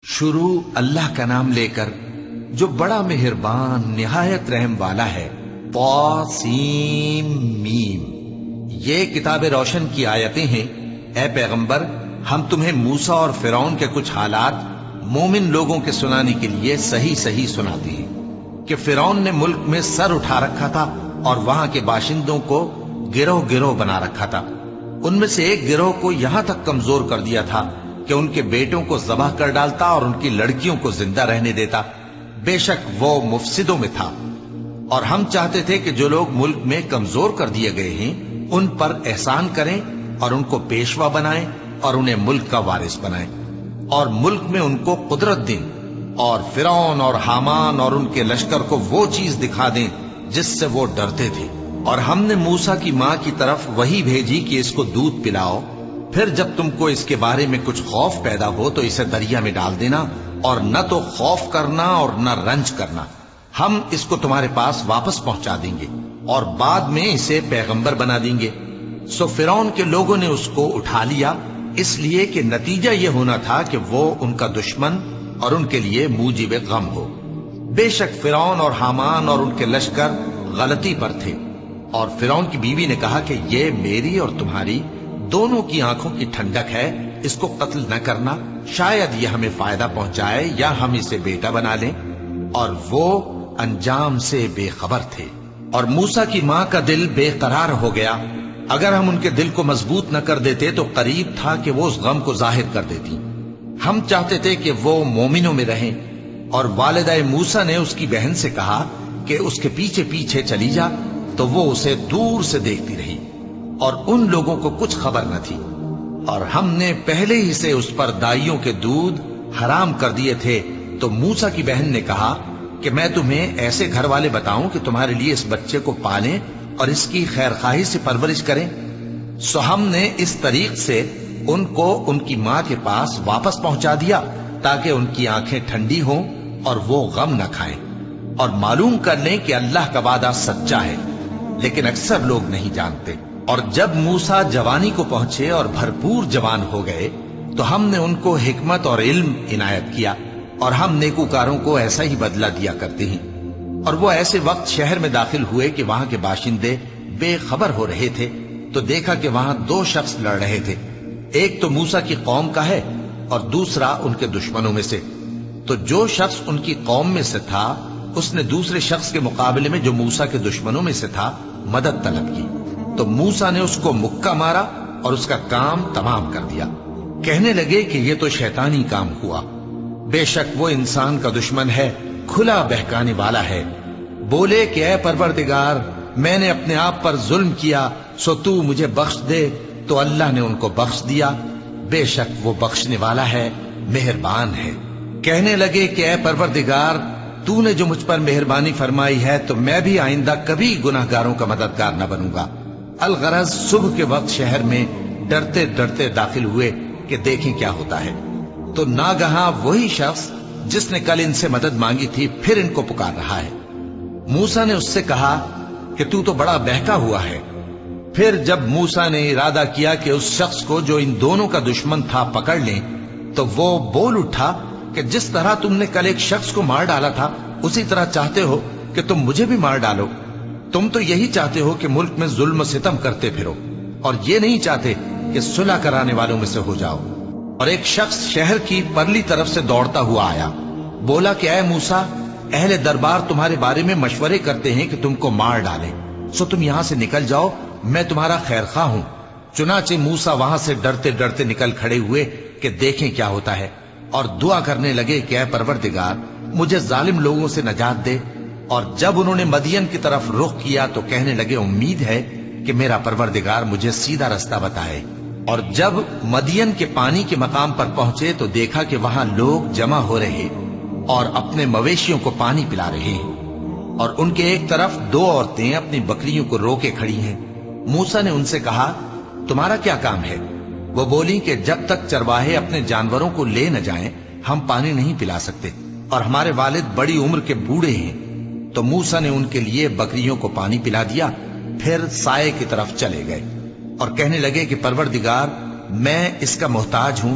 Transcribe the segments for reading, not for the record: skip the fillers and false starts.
شروع اللہ کا نام لے کر جو بڑا مہربان نہایت رحم والا ہے۔ طاسیم میم، یہ کتاب روشن کی آیتیں ہیں۔ اے پیغمبر، ہم تمہیں موسیٰ اور فرعون کے کچھ حالات مومن لوگوں کے سنانے کے لیے صحیح صحیح سناتے ہیں کہ فرعون نے ملک میں سر اٹھا رکھا تھا اور وہاں کے باشندوں کو گروہ گروہ بنا رکھا تھا۔ ان میں سے ایک گروہ کو یہاں تک کمزور کر دیا تھا کہ ان کے بیٹوں کو ذبح کر ڈالتا اور ان کی لڑکیوں کو زندہ رہنے دیتا۔ بے شک وہ مفسدوں میں تھا، اور ہم چاہتے تھے کہ جو لوگ ملک میں کمزور کر دیے گئے ہیں ان پر احسان کریں اور ان کو پیشوا بنائیں اور انہیں ملک کا وارث بنائیں، اور ملک میں ان کو قدرت دیں، اور فرعون اور حامان اور ان کے لشکر کو وہ چیز دکھا دیں جس سے وہ ڈرتے تھے۔ اور ہم نے موسیٰ کی ماں کی طرف وحی بھیجی کہ اس کو دودھ پلاؤ، پھر جب تم کو اس کے بارے میں کچھ خوف پیدا ہو تو اسے دریا میں ڈال دینا، اور نہ تو خوف کرنا اور نہ رنج کرنا، ہم اس کو تمہارے پاس واپس پہنچا دیں گے اور بعد میں اسے پیغمبر بنا دیں گے۔ سو فرعون کے لوگوں نے اس کو اٹھا لیا، اس لیے کہ نتیجہ یہ ہونا تھا کہ وہ ان کا دشمن اور ان کے لیے موجب غم ہو۔ بے شک فرعون اور حامان اور ان کے لشکر غلطی پر تھے، اور فرعون کی بیوی نے کہا کہ یہ میری اور تمہاری دونوں کی آنکھوں کی ٹھنڈک ہے، اس کو قتل نہ کرنا، شاید یہ ہمیں فائدہ پہنچائے یا ہم اسے بیٹا بنا لیں۔ اور وہ انجام سے بے خبر تھے۔ اور موسیٰ کی ماں کا دل بے قرار ہو گیا، اگر ہم ان کے دل کو مضبوط نہ کر دیتے تو قریب تھا کہ وہ اس غم کو ظاہر کر دیتی۔ ہم چاہتے تھے کہ وہ مومنوں میں رہیں، اور والدہ موسیٰ نے اس کی بہن سے کہا کہ اس کے پیچھے پیچھے چلی جا، تو وہ اسے دور سے دیکھتی رہی، اور ان لوگوں کو کچھ خبر نہ تھی۔ اور ہم نے پہلے ہی سے اس پر دائیوں کے دودھ حرام کر دیے تھے۔ تو موسیٰ کی بہن نے کہا کہ میں تمہیں ایسے گھر والے بتاؤں کہ تمہارے لیے اس بچے کو پالیں اور اس کی خیر خواہی سے پرورش کریں۔ سو ہم نے اس طریق سے ان کو ان کی ماں کے پاس واپس پہنچا دیا تاکہ ان کی آنکھیں ٹھنڈی ہوں اور وہ غم نہ کھائیں، اور معلوم کر لیں کہ اللہ کا وعدہ سچا ہے، لیکن اکثر لوگ نہیں جانتے۔ اور جب موسیٰ جوانی کو پہنچے اور بھرپور جوان ہو گئے تو ہم نے ان کو حکمت اور علم عنایت کیا، اور ہم نیکوکاروں کو ایسا ہی بدلہ دیا کرتے ہیں۔ اور وہ ایسے وقت شہر میں داخل ہوئے کہ وہاں کے باشندے بے خبر ہو رہے تھے، تو دیکھا کہ وہاں دو شخص لڑ رہے تھے، ایک تو موسیٰ کی قوم کا ہے اور دوسرا ان کے دشمنوں میں سے۔ تو جو شخص ان کی قوم میں سے تھا اس نے دوسرے شخص کے مقابلے میں جو موسیٰ کے دشمنوں میں سے تھا مدد طلب کی، تو موسیٰ نے اس کو مکہ مارا اور اس کا کام تمام کر دیا۔ کہنے لگے کہ یہ تو شیطانی کام ہوا، بے شک وہ انسان کا دشمن ہے، کھلا بہکانے والا ہے۔ بولے کہ اے پروردگار، میں نے اپنے آپ پر ظلم کیا، سو تو مجھے بخش دے، تو اللہ نے ان کو بخش دیا، بے شک وہ بخشنے والا ہے، مہربان ہے۔ کہنے لگے کہ اے پروردگار، تو نے جو مجھ پر مہربانی فرمائی ہے تو میں بھی آئندہ کبھی گناہگاروں کا مددگار نہ بنوں گا۔ الغرض صبح کے وقت شہر میں ڈرتے ڈرتے داخل ہوئے کہ دیکھیں کیا ہوتا ہے، تو ناگہاں وہی شخص جس نے کل ان سے مدد مانگی تھی پھر ان کو پکار رہا ہے۔ موسیٰ نے اس سے کہا کہ تو بڑا بہکا ہوا ہے۔ پھر جب موسیٰ نے ارادہ کیا کہ اس شخص کو جو ان دونوں کا دشمن تھا پکڑ لیں، تو وہ بول اٹھا کہ جس طرح تم نے کل ایک شخص کو مار ڈالا تھا اسی طرح چاہتے ہو کہ تم مجھے بھی مار ڈالو۔ تم تو یہی چاہتے ہو کہ ملک میں ظلم و ستم کرتے پھرو، اور یہ نہیں چاہتے کہ صلح کرانے والوں میں سے ہو جاؤ۔ اور ایک شخص شہر کی پرلی طرف سے دوڑتا ہوا آیا، بولا کہ اے موسیٰ، اہل دربار تمہارے بارے میں مشورے کرتے ہیں کہ تم کو مار ڈالیں، سو تم یہاں سے نکل جاؤ، میں تمہارا خیر خواہ ہوں۔ چنانچہ موسیٰ وہاں سے ڈرتے ڈرتے نکل کھڑے ہوئے کہ دیکھیں کیا ہوتا ہے، اور دعا کرنے لگے کہ اے پروردگار، مجھے ظالم لوگوں سے نجات دے۔ اور جب انہوں نے مدین کی طرف رخ کیا تو کہنے لگے امید ہے کہ میرا پروردگار مجھے سیدھا رستہ بتائے۔ اور جب مدین کے پانی کے مقام پر پہنچے تو دیکھا کہ وہاں لوگ جمع ہو رہے اور اپنے مویشیوں کو پانی پلا رہے ہیں، اور ان کے ایک طرف دو عورتیں اپنی بکریوں کو روکے کھڑی ہیں۔ موسیٰ نے ان سے کہا تمہارا کیا کام ہے؟ وہ بولی کہ جب تک چرواہے اپنے جانوروں کو لے نہ جائیں ہم پانی نہیں پلا سکتے، اور ہمارے والد بڑی عمر کے بوڑھے ہیں۔ تو موسیٰ نے ان کے لیے بکریوں کو پانی پلا دیا، پھر سائے کی طرف چلے گئے اور کہنے لگے کہ پروردگار، میں اس کا محتاج ہوں،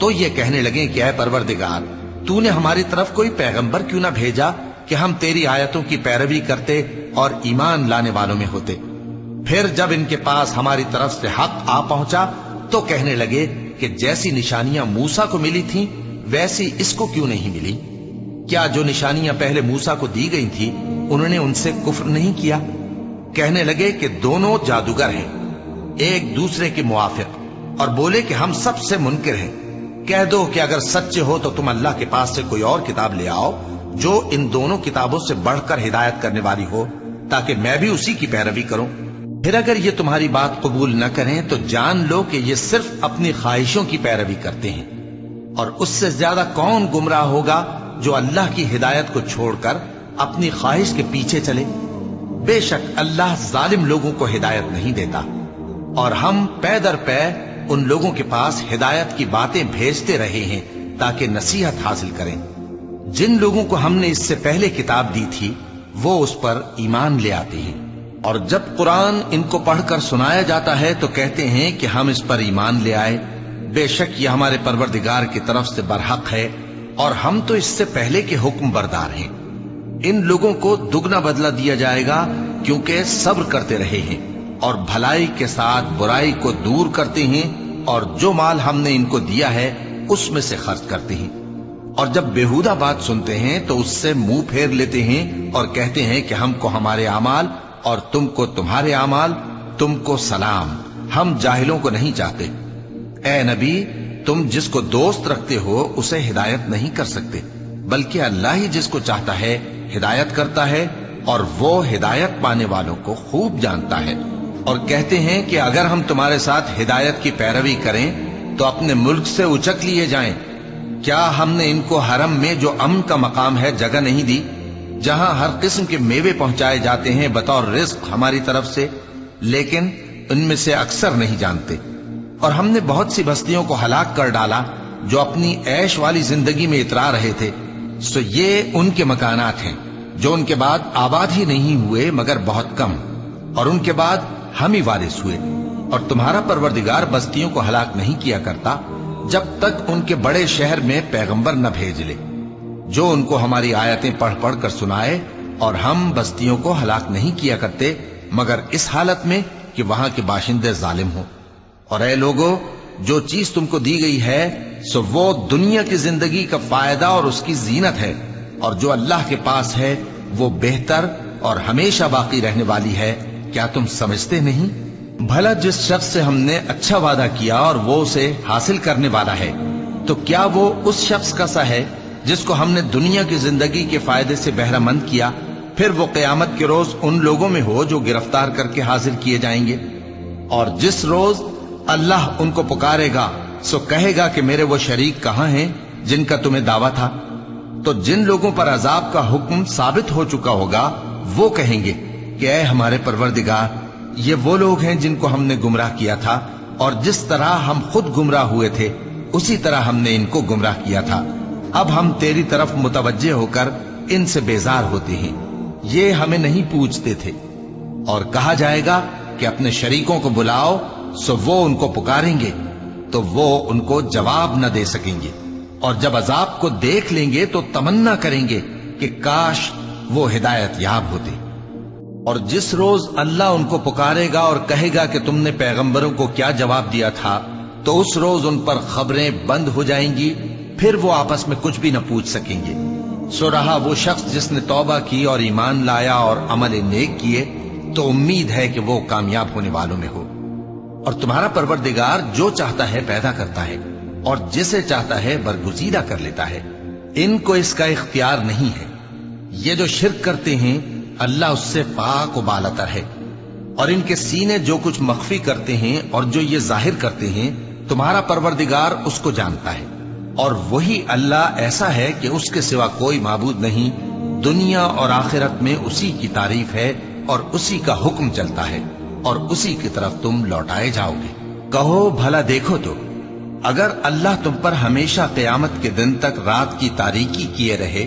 تو یہ کہنے لگے کہ اے پروردگار، تو نے ہماری طرف کوئی پیغمبر کیوں نہ بھیجا کہ ہم تیری آیتوں کی پیروی کرتے اور ایمان لانے والوں میں ہوتے۔ پھر جب ان کے پاس ہماری طرف سے حق آ پہنچا تو کہنے لگے کہ جیسی نشانیاں موسیٰ کو ملی تھیں ویسی اس کو کیوں نہیں ملی؟ کیا جو نشانیاں پہلے موسیٰ کو دی گئی تھی انہوں نے ان سے کفر نہیں کیا؟ کہنے لگے کہ دونوں جادوگر ہیں، ایک دوسرے کے موافق، اور بولے کہ ہم سب سے منکر ہیں۔ کہہ دو کہ اگر سچے ہو تو تم اللہ کے پاس سے کوئی اور کتاب لے آؤ جو ان دونوں کتابوں سے بڑھ کر ہدایت کرنے والی ہو، تاکہ میں بھی اسی کی پیروی کروں۔ پھر اگر یہ تمہاری بات قبول نہ کریں تو جان لو کہ یہ صرف اپنی خواہشوں کی پیروی کرتے ہیں، اور اس سے زیادہ کون گمراہ ہوگا جو اللہ کی ہدایت کو چھوڑ کر اپنی خواہش کے پیچھے چلے۔ بے شک اللہ ظالم لوگوں کو ہدایت نہیں دیتا، اور ہم پے در پے ان لوگوں کے پاس ہدایت کی باتیں بھیجتے رہے ہیں تاکہ نصیحت حاصل کریں۔ جن لوگوں کو ہم نے اس سے پہلے کتاب دی تھی وہ اس پر ایمان لے آتے ہیں، اور جب قرآن ان کو پڑھ کر سنایا جاتا ہے تو کہتے ہیں کہ ہم اس پر ایمان لے آئے۔ بے شک یہ ہمارے پروردگار کی طرف سے برحق ہے، اور ہم تو اس سے پہلے کے حکم بردار ہیں۔ ان لوگوں کو دگنا بدلہ دیا جائے گا کیونکہ صبر کرتے رہے ہیں اور بھلائی کے ساتھ برائی کو دور کرتے ہیں، اور جو مال ہم نے ان کو دیا ہے اس میں سے خرچ کرتے ہیں۔ اور جب بیہودہ بات سنتے ہیں تو اس سے منہ پھیر لیتے ہیں اور کہتے ہیں کہ ہم کو ہمارے اعمال اور تم کو تمہارے اعمال، تم کو سلام، ہم جاہلوں کو نہیں چاہتے۔ اے نبی، تم جس کو دوست رکھتے ہو اسے ہدایت نہیں کر سکتے، بلکہ اللہ ہی جس کو چاہتا ہے ہدایت کرتا ہے، اور وہ ہدایت پانے والوں کو خوب جانتا ہے۔ اور کہتے ہیں کہ اگر ہم تمہارے ساتھ ہدایت کی پیروی کریں تو اپنے ملک سے اچک لیے جائیں۔ کیا ہم نے ان کو حرم میں جو امن کا مقام ہے جگہ نہیں دی، جہاں ہر قسم کے میوے پہنچائے جاتے ہیں بطور رزق ہماری طرف سے؟ لیکن ان میں سے اکثر نہیں جانتے۔ اور ہم نے بہت سی بستیوں کو ہلاک کر ڈالا جو اپنی عیش والی زندگی میں اترا رہے تھے، سو یہ ان کے مکانات ہیں جو ان کے بعد آباد ہی نہیں ہوئے مگر بہت کم، اور ان کے بعد ہم ہی وارث ہوئے۔ اور تمہارا پروردگار بستیوں کو ہلاک نہیں کیا کرتا جب تک ان کے بڑے شہر میں پیغمبر نہ بھیج لے جو ان کو ہماری آیتیں پڑھ پڑھ کر سنائے، اور ہم بستیوں کو ہلاک نہیں کیا کرتے مگر اس حالت میں کہ وہاں کے باشندے ظالم ہوں۔ اور اے لوگو، جو چیز تم کو دی گئی ہے سو وہ دنیا کی زندگی کا فائدہ اور اس کی زینت ہے، اور جو اللہ کے پاس ہے وہ بہتر اور ہمیشہ باقی رہنے والی ہے۔ کیا تم سمجھتے نہیں؟ بھلا جس شخص سے ہم نے اچھا وعدہ کیا اور وہ اسے حاصل کرنے والا ہے، تو کیا وہ اس شخص کا سا ہے جس کو ہم نے دنیا کی زندگی کے فائدے سے بہرہ مند کیا، پھر وہ قیامت کے روز ان لوگوں میں ہو جو گرفتار کر کے حاضر کیے جائیں گے؟ اور جس روز اللہ ان کو پکارے گا سو کہے گا کہ میرے وہ شریک کہاں ہیں جن کا تمہیں دعویٰ تھا؟ تو جن لوگوں پر عذاب کا حکم ثابت ہو چکا ہوگا وہ کہیں گے کہ اے ہمارے پروردگار، یہ وہ لوگ ہیں جن کو ہم نے گمراہ کیا تھا، اور جس طرح ہم خود گمراہ ہوئے تھے اسی طرح ہم نے ان کو گمراہ کیا تھا۔ اب ہم تیری طرف متوجہ ہو کر ان سے بیزار ہوتے ہیں، یہ ہمیں نہیں پوچھتے تھے۔ اور کہا جائے گا کہ اپنے شریکوں کو بلاؤ، سو وہ ان کو پکاریں گے تو وہ ان کو جواب نہ دے سکیں گے، اور جب عذاب کو دیکھ لیں گے تو تمنا کریں گے کہ کاش وہ ہدایت یاب ہوتے۔ اور جس روز اللہ ان کو پکارے گا اور کہے گا کہ تم نے پیغمبروں کو کیا جواب دیا تھا، تو اس روز ان پر خبریں بند ہو جائیں گی، پھر وہ آپس میں کچھ بھی نہ پوچھ سکیں گے۔ سو رہا وہ شخص جس نے توبہ کی اور ایمان لایا اور عمل نیک کیے تو امید ہے کہ وہ کامیاب ہونے والوں میں ہو۔ اور تمہارا پروردگار جو چاہتا ہے پیدا کرتا ہے، اور جسے چاہتا ہے برگزیدہ کر لیتا ہے، ان کو اس کا اختیار نہیں ہے۔ یہ جو شرک کرتے ہیں اللہ اس سے پاک و بالاتر ہے، اور ان کے سینے جو کچھ مخفی کرتے ہیں اور جو یہ ظاہر کرتے ہیں تمہارا پروردگار اس کو جانتا ہے۔ اور وہی اللہ ایسا ہے کہ اس کے سوا کوئی معبود نہیں، دنیا اور آخرت میں اسی کی تعریف ہے اور اسی کا حکم چلتا ہے، اور اسی کی طرف تم لوٹائے جاؤ گے۔ کہو بھلا دیکھو تو، اگر اللہ تم پر ہمیشہ قیامت کے دن تک رات کی تاریکی کیے رہے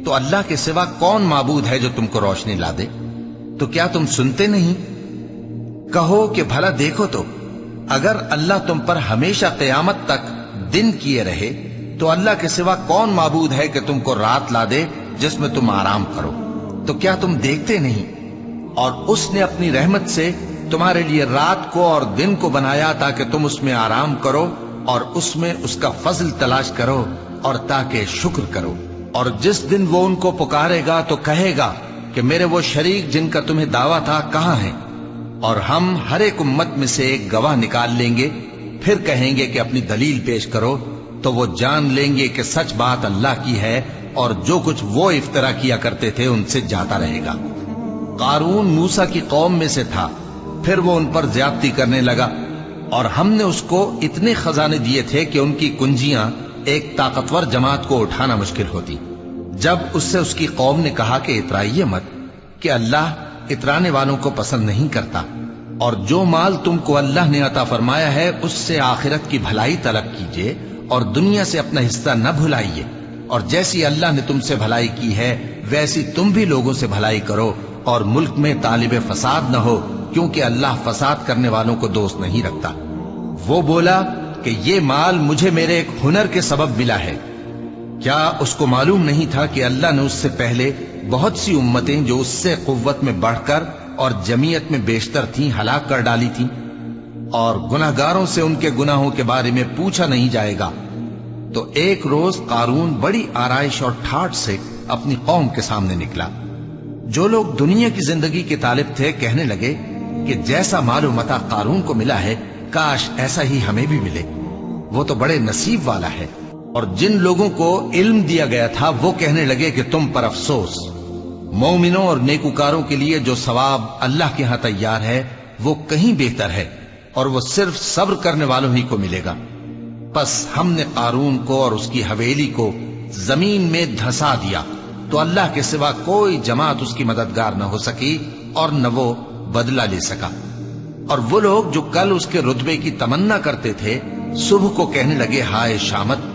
تو اللہ کے سوا کون معبود ہے جو تم کو روشنی لا دے؟ تو کیا تم سنتے نہیں؟ کہو کہ بھلا دیکھو تو، اگر اللہ تم پر ہمیشہ قیامت تک دن کیے رہے تو اللہ کے سوا کون معبود ہے کہ تم کو رات لا دے جس میں تم آرام کرو؟ تو کیا تم دیکھتے نہیں؟ اور اس نے اپنی رحمت سے تمہارے لیے رات کو اور دن کو بنایا تاکہ تم اس میں آرام کرو اور اس میں اس کا فضل تلاش کرو اور تاکہ شکر کرو۔ اور جس دن وہ ان کو پکارے گا تو کہے گا کہ میرے وہ شریک جن کا تمہیں دعویٰ تھا کہاں ہیں؟ اور ہم ہر ایک امت میں سے ایک گواہ نکال لیں گے، پھر کہیں گے کہ اپنی دلیل پیش کرو، تو وہ جان لیں گے کہ سچ بات اللہ کی ہے اور جو کچھ وہ افترا کیا کرتے تھے ان سے جاتا رہے گا۔ قارون موسیٰ کی قوم میں سے تھا، پھر وہ ان پر زیادتی کرنے لگا، اور ہم نے اس کو اتنے خزانے دیے تھے کہ ان کی کنجیاں ایک طاقتور جماعت کو اٹھانا مشکل ہوتی۔ جب اس سے اس کی قوم نے کہا کہ اترائیے مت، کہ اللہ اترانے والوں کو پسند نہیں کرتا، اور جو مال تم کو اللہ نے عطا فرمایا ہے اس سے آخرت کی بھلائی طلب کیجئے اور دنیا سے اپنا حصہ نہ بھلائیے، اور جیسی اللہ نے تم سے بھلائی کی ہے ویسی تم بھی لوگوں سے بھلائی کرو، اور ملک میں طالب فساد نہ ہو، کیونکہ اللہ فساد کرنے والوں کو دوست نہیں رکھتا۔ وہ بولا کہ یہ مال مجھے میرے ایک ہنر کے سبب ملا ہے۔ کیا اس کو معلوم نہیں تھا کہ اللہ نے اس سے پہلے بہت سی امتیں جو اس سے قوت میں بڑھ کر اور جمعیت میں بیشتر تھیں ہلاک کر ڈالی تھیں، اور گناہگاروں سے ان کے گناہوں کے بارے میں پوچھا نہیں جائے گا؟ تو ایک روز قارون بڑی آرائش اور ٹھاٹھ سے اپنی قوم کے سامنے نکلا۔ جو لوگ دنیا کی زندگی کے طالب تھے کہنے لگے کہ جیسا مال و متاع قارون کو ملا ہے کاش ایسا ہی ہمیں بھی ملے، وہ تو بڑے نصیب والا ہے۔ اور جن لوگوں کو علم دیا گیا تھا وہ کہنے لگے کہ تم پر افسوس، مومنوں اور نیکوکاروں کے لیے جو ثواب اللہ کے ہاں تیار ہے وہ کہیں بہتر ہے، اور وہ صرف صبر کرنے والوں ہی کو ملے گا۔ پس ہم نے قارون کو اور اس کی حویلی کو زمین میں دھسا دیا، تو اللہ کے سوا کوئی جماعت اس کی مددگار نہ ہو سکی اور نہ وہ بدلہ لے سکا۔ اور وہ لوگ جو کل اس کے رتبے کی تمنا کرتے تھے صبح کو کہنے لگے ہائے شامت،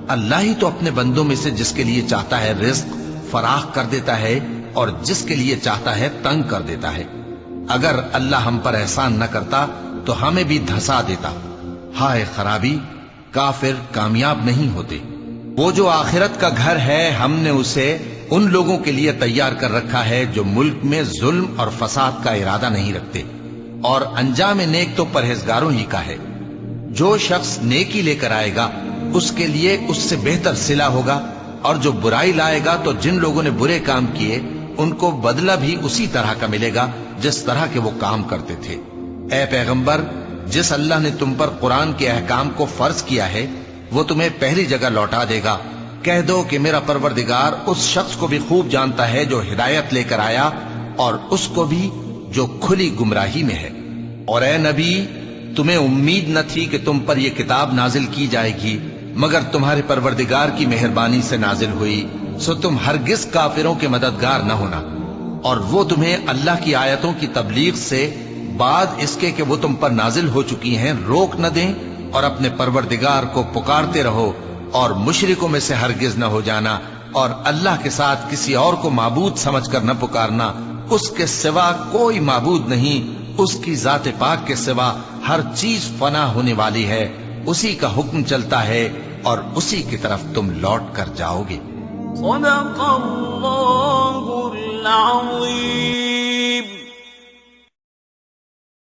اللہ ہی تو اپنے بندوں میں سے جس کے لیے چاہتا ہے رزق فراخ کر دیتا ہے اور جس کے لیے چاہتا ہے تنگ کر دیتا ہے۔ اگر اللہ ہم پر احسان نہ کرتا تو ہمیں بھی دھسا دیتا۔ ہائے خرابی، کافر کامیاب نہیں ہوتے۔ وہ جو آخرت کا گھر ہے ہم نے اسے ان لوگوں کے لیے تیار کر رکھا ہے جو ملک میں ظلم اور فساد کا ارادہ نہیں رکھتے، اور انجام نیک تو پرہیزگاروں ہی کا ہے۔ جو شخص نیکی لے کر آئے گا اس کے لیے اس سے بہتر صلہ ہوگا، اور جو برائی لائے گا تو جن لوگوں نے برے کام کیے ان کو بدلہ بھی اسی طرح کا ملے گا جس طرح کے وہ کام کرتے تھے۔ اے پیغمبر، جس اللہ نے تم پر قرآن کے احکام کو فرض کیا ہے وہ تمہیں پہلی جگہ لوٹا دے گا۔ کہہ دو کہ میرا پروردگار اس شخص کو بھی خوب جانتا ہے جو ہدایت لے کر آیا، اور اس کو بھی جو کھلی گمراہی میں ہے۔ اور اے نبی، تمہیں امید نہ تھی کہ تم پر یہ کتاب نازل کی جائے گی مگر تمہارے پروردگار کی مہربانی سے نازل ہوئی، سو تم ہرگز کافروں کے مددگار نہ ہونا، اور وہ تمہیں اللہ کی آیتوں کی تبلیغ سے بعد اس کے کہ وہ تم پر نازل ہو چکی ہیں روک نہ دیں، اور اپنے پروردگار کو پکارتے رہو اور مشرکوں میں سے ہرگز نہ ہو جانا، اور اللہ کے ساتھ کسی اور کو معبود سمجھ کر نہ پکارنا۔ اس کے سوا کوئی معبود نہیں، اس کی ذات پاک کے سوا ہر چیز فنا ہونے والی ہے، اسی کا حکم چلتا ہے اور اسی کی طرف تم لوٹ کر جاؤ گے۔ صدق اللہ العظیم۔